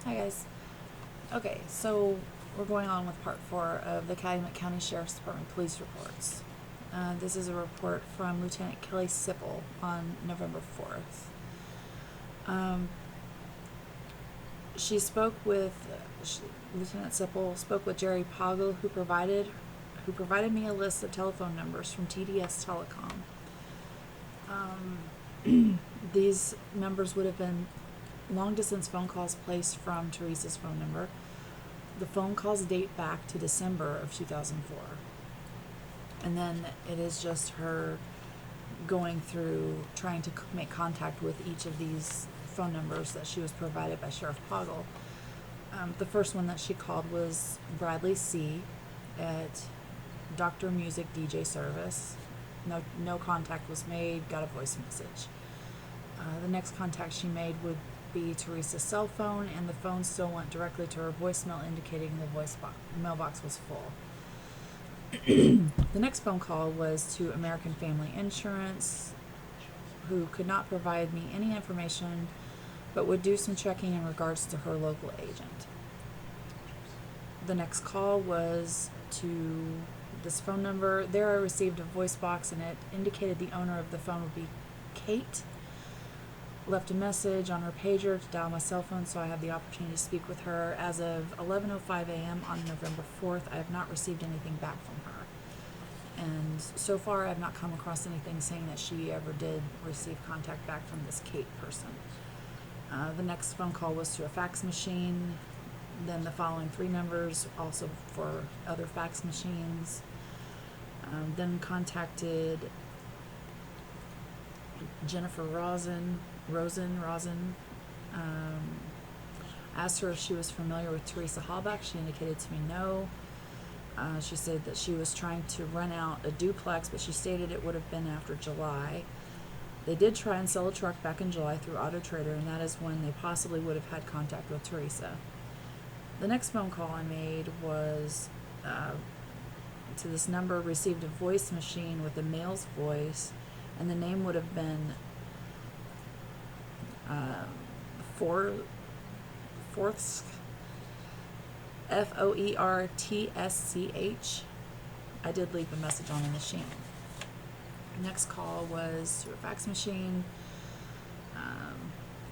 Hi guys. Okay, so we're going on with part 4 of the Calumet County Sheriff's Department police reports. This is a report from Lieutenant Kelly Sipple on November 4th. Lieutenant Sipple spoke with Jerry Poggle, who provided me a list of telephone numbers from TDS Telecom. These numbers would have been long-distance phone calls placed from Teresa's phone number. The phone calls date back to December of 2004. And then it is just her going through, trying to make contact with each of these phone numbers that she was provided by Sheriff Poggle. The first one that she called was Bradley C. at Dr. Music DJ Service. No contact was made, got a voice message. The next contact she made would be Teresa's cell phone, and the phone still went directly to her voicemail, indicating the mailbox was full. The next phone call was to American Family Insurance, who could not provide me any information, but would do some checking in regards to her local agent. The next call was to this phone number. There I received a voice box, and it indicated the owner of the phone would be Kate. Left a message on her pager to dial my cell phone, so I had the opportunity to speak with her. As of 11:05 a.m. on November 4th, I have not received anything back from her. And so far, I have not come across anything saying that she ever did receive contact back from this Kate person. The next phone call was to a fax machine. Then the following 3 numbers, also for other fax machines. Then contacted Jennifer Rosen. Asked her if she was familiar with Teresa Hallback. She indicated to me no. She said that she was trying to rent out a duplex, but she stated it would have been after July. They did try and sell a truck back in July through Auto Trader, and that is when they possibly would have had contact with Teresa. The next phone call I made was to this number, received a voice machine with a male's voice, and the name would have been Fourthsk, Foertsch. I did leave a message on the machine. Next call was to a fax machine.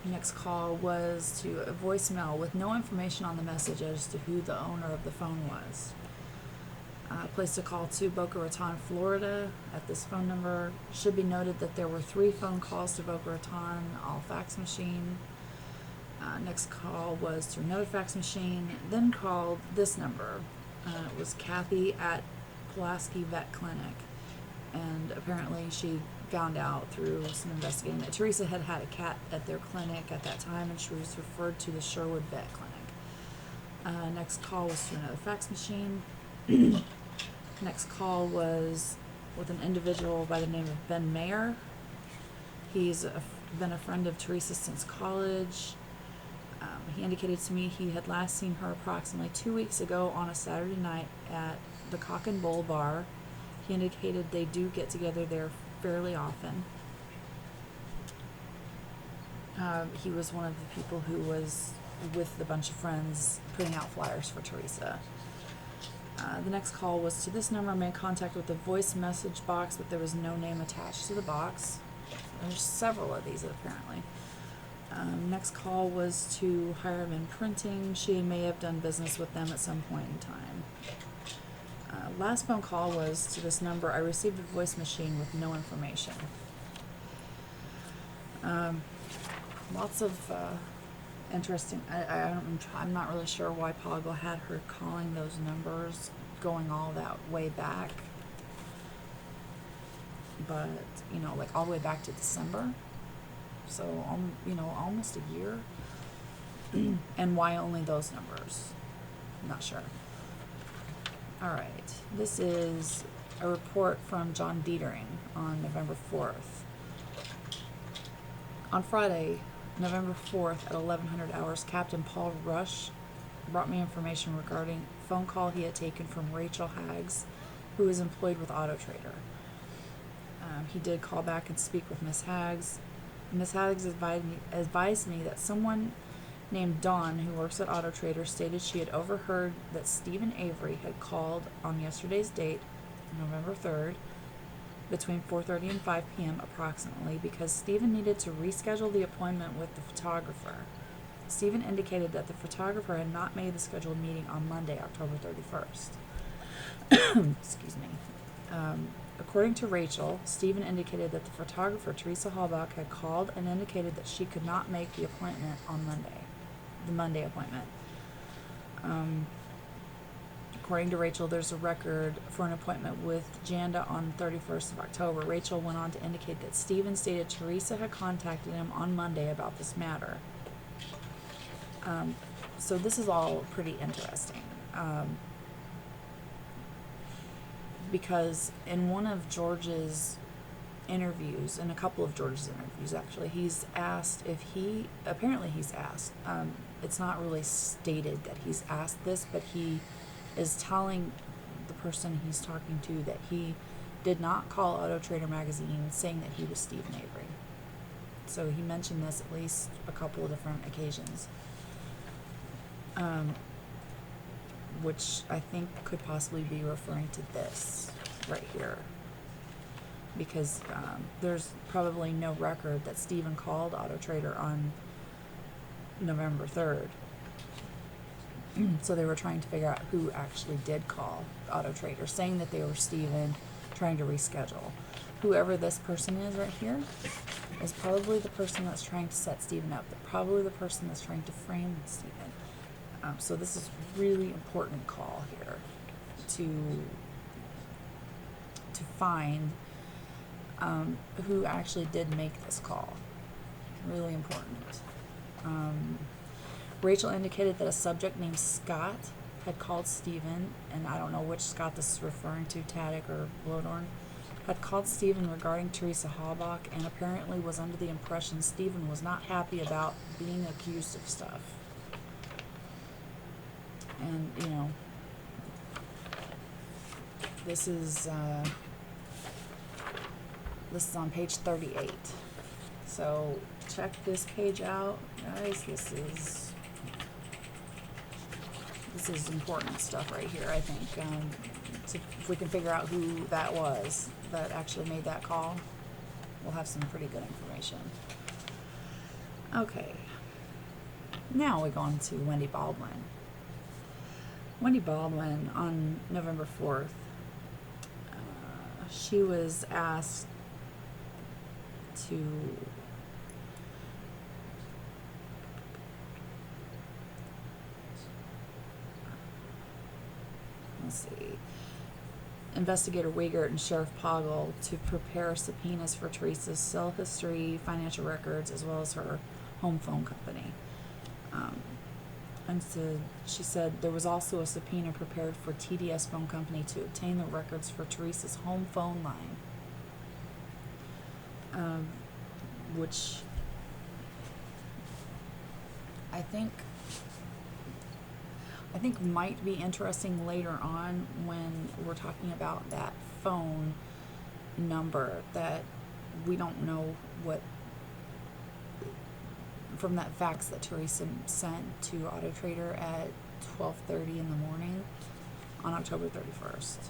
Next call was to a voicemail with no information on the message as to who the owner of the phone was. Placed a call to Boca Raton, Florida at this phone number. Should be noted that there were 3 phone calls to Boca Raton, all fax machine. Next call was to another fax machine, then called this number. It was Kathy at Pulaski Vet Clinic, and apparently she found out through some investigating that Teresa had had a cat at their clinic at that time, and she was referred to the Sherwood Vet Clinic. Next call was to another fax machine. Next call was with an individual by the name of Ben Mayer. He's been a friend of Teresa since college. He indicated to me he had last seen her approximately 2 weeks ago on a Saturday night at the Cock and Bull Bar. He indicated they do get together there fairly often. He was one of the people who was with a bunch of friends putting out flyers for Teresa. The next call was to this number. I made contact with the voice message box, but there was no name attached to the box. There's several of these apparently. Next call was to Hireman Printing. She may have done business with them at some point in time. Last phone call was to this number. I received a voice machine with no information. Lots of interesting. I'm not really sure why Poggle had her calling those numbers, going all that way back. But like all the way back to December. So almost a year. And why only those numbers? I'm not sure. All right, this is a report from John Dietering on November 4th. On Friday, November 4th at 1100 hours, Captain Paul Rush brought me information regarding a phone call he had taken from Rachel Haggs, who is employed with Auto Trader. He did call back and speak with Miss Haggs. Miss Haggs advised me that someone named Dawn, who works at Auto Trader, stated she had overheard that Stephen Avery had called on yesterday's date, November 3rd, between 4:30 and 5 p.m. approximately, because Stephen needed to reschedule the appointment with the photographer. Stephen indicated that the photographer had not made the scheduled meeting on Monday, October 31st. Excuse me. According to Rachel, Stephen indicated that the photographer, Teresa Halbach, had called and indicated that she could not make the appointment on Monday, the Monday appointment. According to Rachel, there's a record for an appointment with Janda on 31st of October. Rachel went on to indicate that Stephen stated Teresa had contacted him on Monday about this matter. So this is all pretty interesting. Because in one of George's interviews, in a couple of George's interviews actually, he's asked, it's not really stated that he's asked this, but he is telling the person he's talking to that he did not call Auto Trader magazine saying that he was Stephen Avery. So he mentioned this at least a couple of different occasions. Which I think could possibly be referring to this right here, because there's probably no record that Stephen called Auto Trader on November 3rd. So they were trying to figure out who actually did call Auto Trader, saying that they were Stephen, trying to reschedule. Whoever this person is right here is probably the person that's trying to set Stephen up. They're probably the person that's trying to frame Stephen. So this is a really important call here to find who actually did make this call. Really important. Rachel indicated that a subject named Scott had called Stephen, and I don't know which Scott this is referring to, Taddick or Blodorn, had called Stephen regarding Teresa Halbach, and apparently was under the impression Stephen was not happy about being accused of stuff. And, you know, this is on page 38. So check this page out, guys. This is important stuff right here, I think. So if we can figure out who that was that actually made that call, we'll have some pretty good information. Okay. Now we go on to Wendy Baldwin. Wendy Baldwin, on November 4th, she was asked to Investigator Wiegert and Sheriff Poggle to prepare subpoenas for Teresa's cell history, financial records, as well as her home phone company. And so she said there was also a subpoena prepared for TDS Phone Company to obtain the records for Teresa's home phone line, which I think might be interesting later on when we're talking about that phone number that we don't know what, from that fax that Teresa sent to Auto Trader at 12:30 in the morning on October 31st.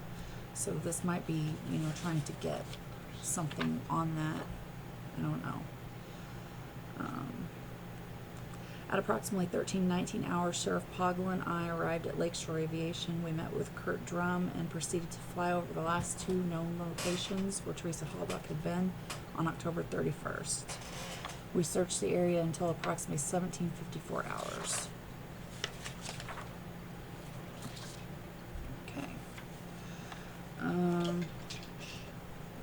So this might be, you know, trying to get something on that. I don't know. At approximately 13:19 hours, Sheriff Poggle and I arrived at Lakeshore Aviation. We met with Kurt Drum and proceeded to fly over the last two known locations where Teresa Halbach had been on October 31st. We searched the area until approximately 17:54 hours. Okay.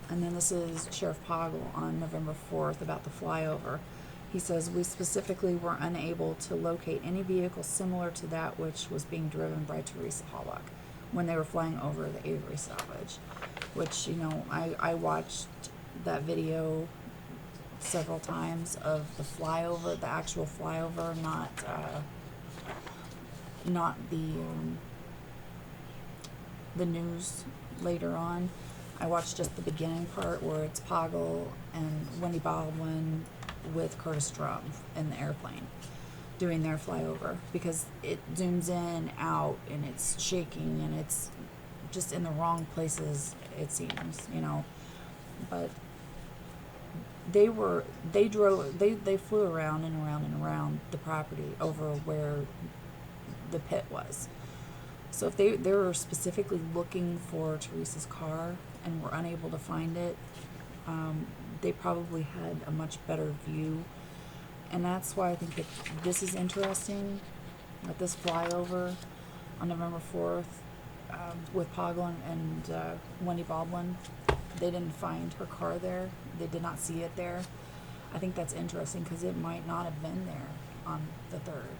And then this is Sheriff Poggle on November 4th about the flyover. He says, we specifically were unable to locate any vehicle similar to that which was being driven by Teresa Halbach when they were flying over the Avery salvage, which, you know, I watched that video several times of the flyover, the actual flyover, not the news later on. I watched just the beginning part where it's Poggle and Wendy Baldwin with Curtis Drum in the airplane. doing their flyover, because it zooms in, out, and it's shaking, and it's just in the wrong places, it seems, you know. But they flew around and around and around the property over where the pit was. So if they were specifically looking for Teresa's car and were unable to find it, they probably had a much better view. And that's why I think that this is interesting, that this flyover on November 4th with Poglin and Wendy Boblin, they didn't find her car there. They did not see it there. I think that's interesting because it might not have been there on the 3rd.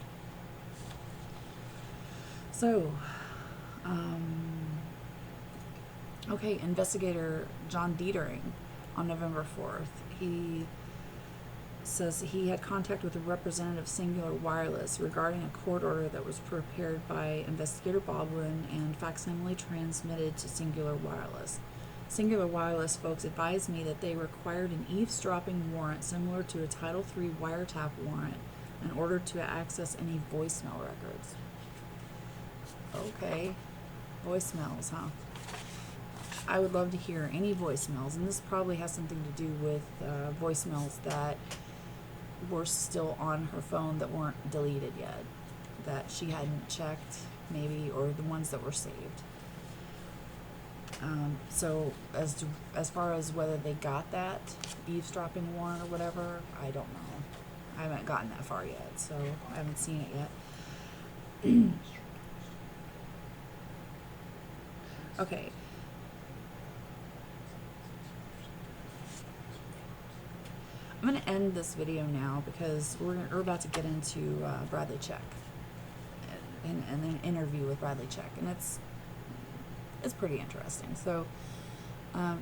So, okay, investigator John Dietering on November 4th, he says he had contact with a representative of Singular Wireless regarding a court order that was prepared by Investigator Boblin and facsimile transmitted to Singular Wireless. Singular Wireless folks advised me that they required an eavesdropping warrant similar to a Title III wiretap warrant in order to access any voicemail records. Okay, voicemails, huh? I would love to hear any voicemails, and this probably has something to do with voicemails that were still on her phone that weren't deleted yet, that she hadn't checked, maybe, or the ones that were saved. So as far as whether they got that eavesdropping warrant or whatever, I don't know. I haven't gotten that far yet, so I haven't seen it yet. Okay. I'm going to end this video now because we're about to get into Bradley Check and an interview with Bradley Check, and it's pretty interesting. So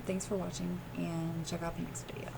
thanks for watching, and check out the next video.